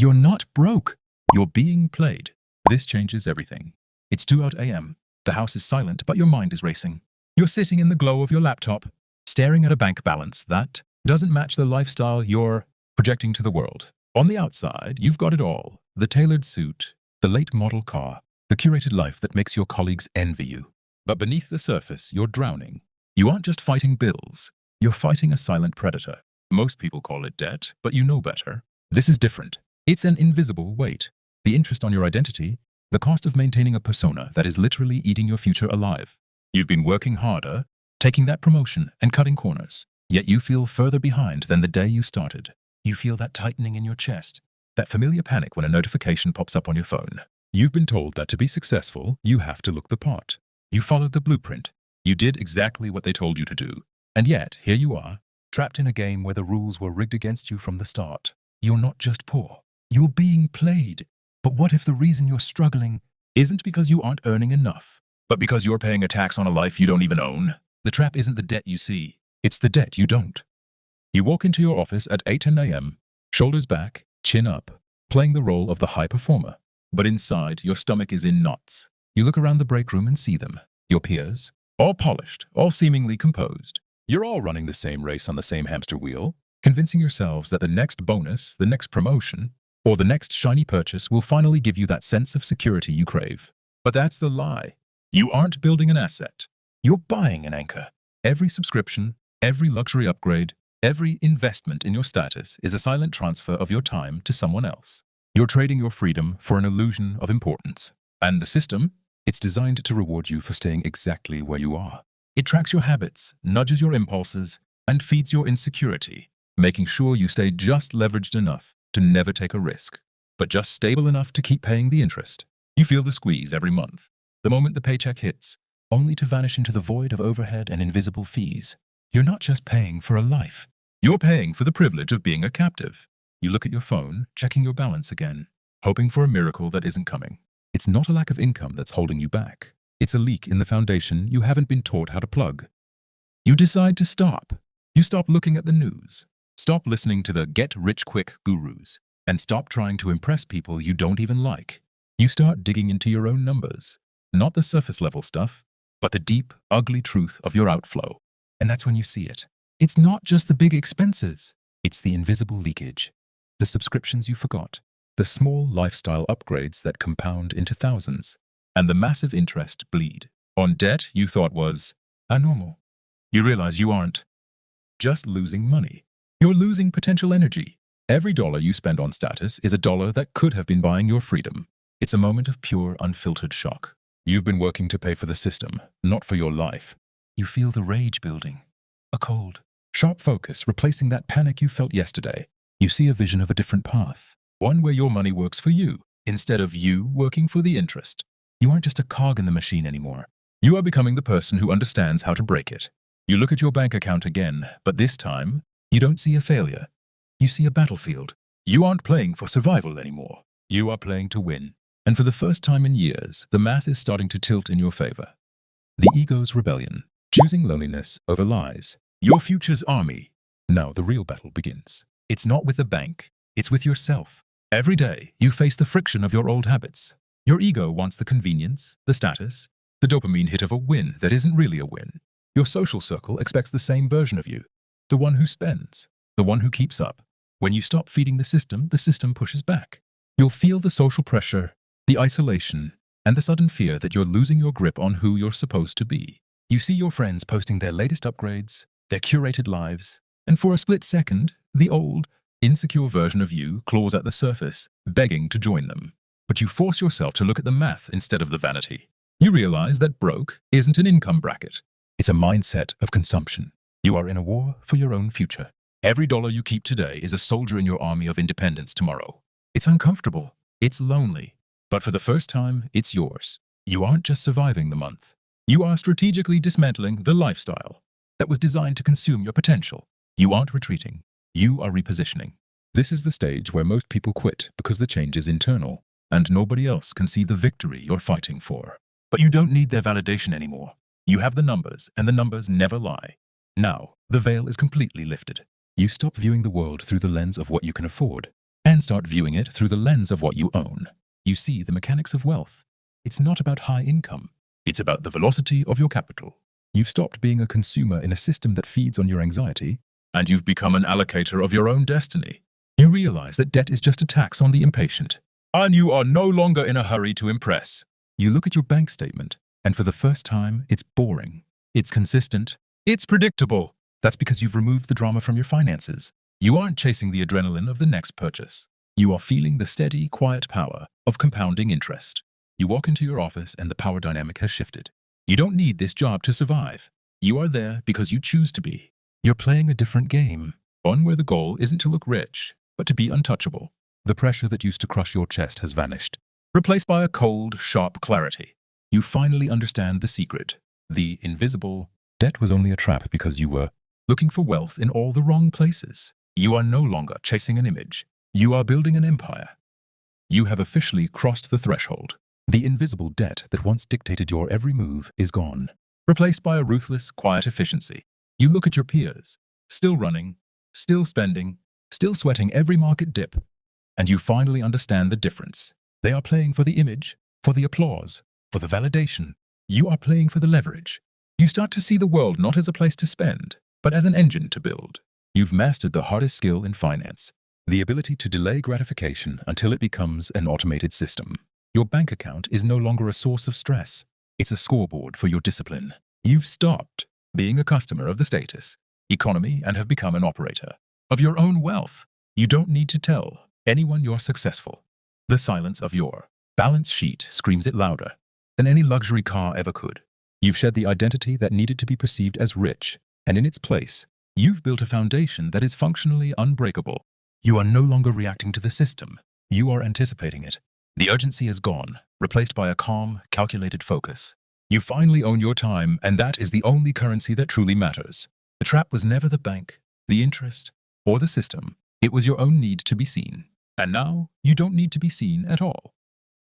You're not broke. You're being played. This changes everything. It's 2 a.m. The house is silent, but your mind is racing. You're sitting in the glow of your laptop, staring at a bank balance that doesn't match the lifestyle you're projecting to the world. On the outside, you've got it all. The tailored suit, the late model car, the curated life that makes your colleagues envy you. But beneath the surface, you're drowning. You aren't just fighting bills. You're fighting a silent predator. Most people call it debt, but you know better. This is different. It's an invisible weight. The interest on your identity, the cost of maintaining a persona that is literally eating your future alive. You've been working harder, taking that promotion and cutting corners, yet you feel further behind than the day you started. You feel that tightening in your chest, that familiar panic when a notification pops up on your phone. You've been told that to be successful, you have to look the part. You followed the blueprint. You did exactly what they told you to do. And yet, here you are, trapped in a game where the rules were rigged against you from the start. You're not just poor. You're being played. But what if the reason you're struggling isn't because you aren't earning enough, but because you're paying a tax on a life you don't even own? The trap isn't the debt you see. It's the debt you don't. You walk into your office at 8 a.m., shoulders back, chin up, playing the role of the high performer. But inside, your stomach is in knots. You look around the break room and see them, your peers, all polished, all seemingly composed. You're all running the same race on the same hamster wheel, convincing yourselves that the next bonus, the next promotion, or the next shiny purchase will finally give you that sense of security you crave. But that's the lie. You aren't building an asset. You're buying an anchor. Every subscription, every luxury upgrade, every investment in your status is a silent transfer of your time to someone else. You're trading your freedom for an illusion of importance. And the system, it's designed to reward you for staying exactly where you are. It tracks your habits, nudges your impulses, and feeds your insecurity, making sure you stay just leveraged enough to never take a risk, but just stable enough to keep paying the interest. You feel the squeeze every month, the moment the paycheck hits, only to vanish into the void of overhead and invisible fees. You're not just paying for a life. You're paying for the privilege of being a captive. You look at your phone, checking your balance again, hoping for a miracle that isn't coming. It's not a lack of income that's holding you back. It's a leak in the foundation you haven't been taught how to plug. You decide to stop. You stop looking at the news. Stop listening to the get-rich-quick gurus, and stop trying to impress people you don't even like. You start digging into your own numbers, not the surface-level stuff, but the deep, ugly truth of your outflow. And that's when you see it. It's not just the big expenses. It's the invisible leakage, the subscriptions you forgot, the small lifestyle upgrades that compound into thousands, and the massive interest bleed on debt you thought was normal. You realize you aren't just losing money. You're losing potential energy. Every dollar you spend on status is a dollar that could have been buying your freedom. It's a moment of pure, unfiltered shock. You've been working to pay for the system, not for your life. You feel the rage building. A cold, sharp focus replacing that panic you felt yesterday. You see a vision of a different path, one where your money works for you, instead of you working for the interest. You aren't just a cog in the machine anymore. You are becoming the person who understands how to break it. You look at your bank account again, but this time, you don't see a failure. You see a battlefield. You aren't playing for survival anymore. You are playing to win. And for the first time in years, the math is starting to tilt in your favor. The ego's rebellion, choosing loneliness over lies. Your future's army. Now the real battle begins. It's not with the bank. It's with yourself. Every day, you face the friction of your old habits. Your ego wants the convenience, the status, the dopamine hit of a win that isn't really a win. Your social circle expects the same version of you. The one who spends, the one who keeps up. When you stop feeding the system pushes back. You'll feel the social pressure, the isolation, and the sudden fear that you're losing your grip on who you're supposed to be. You see your friends posting their latest upgrades, their curated lives, and for a split second, the old, insecure version of you claws at the surface, begging to join them. But you force yourself to look at the math instead of the vanity. You realize that broke isn't an income bracket. It's a mindset of consumption. You are in a war for your own future. Every dollar you keep today is a soldier in your army of independence tomorrow. It's uncomfortable. It's lonely. But for the first time, it's yours. You aren't just surviving the month. You are strategically dismantling the lifestyle that was designed to consume your potential. You aren't retreating. You are repositioning. This is the stage where most people quit because the change is internal, and nobody else can see the victory you're fighting for. But you don't need their validation anymore. You have the numbers, and the numbers never lie. Now, the veil is completely lifted. You stop viewing the world through the lens of what you can afford, and start viewing it through the lens of what you own. You see the mechanics of wealth. It's not about high income. It's about the velocity of your capital. You've stopped being a consumer in a system that feeds on your anxiety, and you've become an allocator of your own destiny. You realize that debt is just a tax on the impatient, and you are no longer in a hurry to impress. You look at your bank statement, and for the first time, it's boring. It's consistent. It's predictable. That's because you've removed the drama from your finances. You aren't chasing the adrenaline of the next purchase. You are feeling the steady, quiet power of compounding interest. You walk into your office and the power dynamic has shifted. You don't need this job to survive. You are there because you choose to be. You're playing a different game, one where the goal isn't to look rich, but to be untouchable. The pressure that used to crush your chest has vanished, replaced by a cold, sharp clarity. You finally understand the secret. The invisible debt was only a trap because you were looking for wealth in all the wrong places. You are no longer chasing an image. You are building an empire. You have officially crossed the threshold. The invisible debt that once dictated your every move is gone, replaced by a ruthless, quiet efficiency. You look at your peers, still running, still spending, still sweating every market dip, and you finally understand the difference. They are playing for the image, for the applause, for the validation. You are playing for the leverage. You start to see the world not as a place to spend, but as an engine to build. You've mastered the hardest skill in finance, the ability to delay gratification until it becomes an automated system. Your bank account is no longer a source of stress. It's a scoreboard for your discipline. You've stopped being a customer of the status, economy, and have become an operator of your own wealth. You don't need to tell anyone you're successful. The silence of your balance sheet screams it louder than any luxury car ever could. You've shed the identity that needed to be perceived as rich, and in its place, you've built a foundation that is functionally unbreakable. You are no longer reacting to the system. You are anticipating it. The urgency is gone, replaced by a calm, calculated focus. You finally own your time, and that is the only currency that truly matters. The trap was never the bank, the interest, or the system. It was your own need to be seen. And now, you don't need to be seen at all.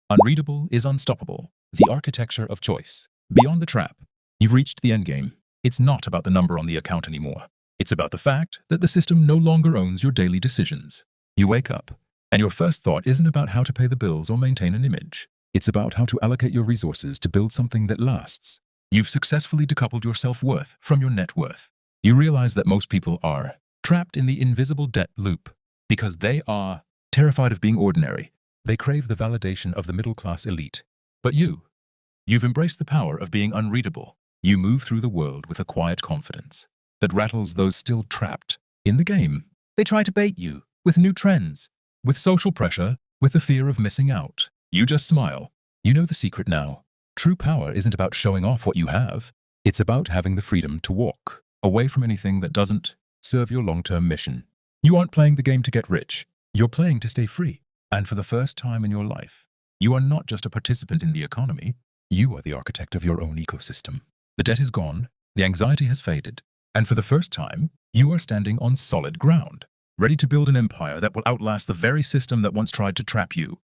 Unreadable is unstoppable. The architecture of choice. Beyond the trap, you've reached the endgame. It's not about the number on the account anymore. It's about the fact that the system no longer owns your daily decisions. You wake up, and your first thought isn't about how to pay the bills or maintain an image. It's about how to allocate your resources to build something that lasts. You've successfully decoupled your self-worth from your net worth. You realize that most people are trapped in the invisible debt loop because they are terrified of being ordinary. They crave the validation of the middle-class elite. But you've embraced the power of being unreadable. You move through the world with a quiet confidence that rattles those still trapped in the game. They try to bait you with new trends, with social pressure, with the fear of missing out. You just smile. You know the secret now. True power isn't about showing off what you have. It's about having the freedom to walk away from anything that doesn't serve your long-term mission. You aren't playing the game to get rich. You're playing to stay free. And for the first time in your life, you are not just a participant in the economy. You are the architect of your own ecosystem. The debt is gone. The anxiety has faded. And for the first time, you are standing on solid ground, ready to build an empire that will outlast the very system that once tried to trap you.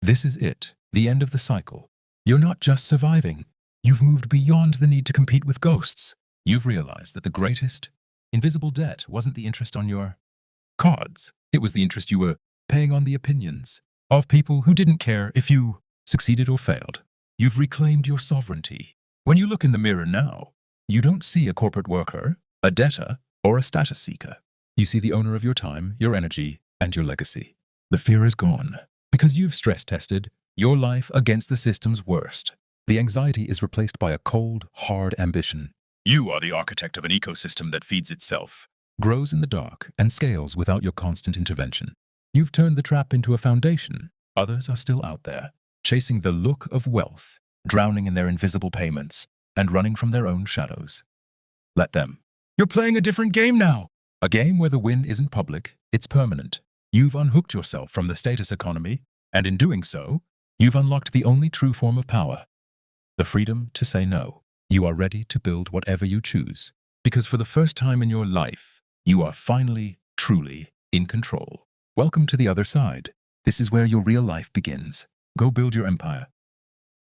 This is it, the end of the cycle. You're not just surviving. You've moved beyond the need to compete with ghosts. You've realized that the greatest invisible debt wasn't the interest on your cards. It was the interest you were paying on the opinions of people who didn't care if you succeeded or failed. You've reclaimed your sovereignty. When you look in the mirror now, you don't see a corporate worker, a debtor, or a status seeker. You see the owner of your time, your energy, and your legacy. The fear is gone because you've stress-tested your life against the system's worst. The anxiety is replaced by a cold, hard ambition. You are the architect of an ecosystem that feeds itself, grows in the dark, and scales without your constant intervention. You've turned the trap into a foundation. Others are still out there, chasing the look of wealth, drowning in their invisible payments, and running from their own shadows. Let them. You're playing a different game now. A game where the win isn't public, it's permanent. You've unhooked yourself from the status economy, and in doing so, you've unlocked the only true form of power. The freedom to say no. You are ready to build whatever you choose, because for the first time in your life, you are finally, truly in control. Welcome to the other side. This is where your real life begins. Go build your empire.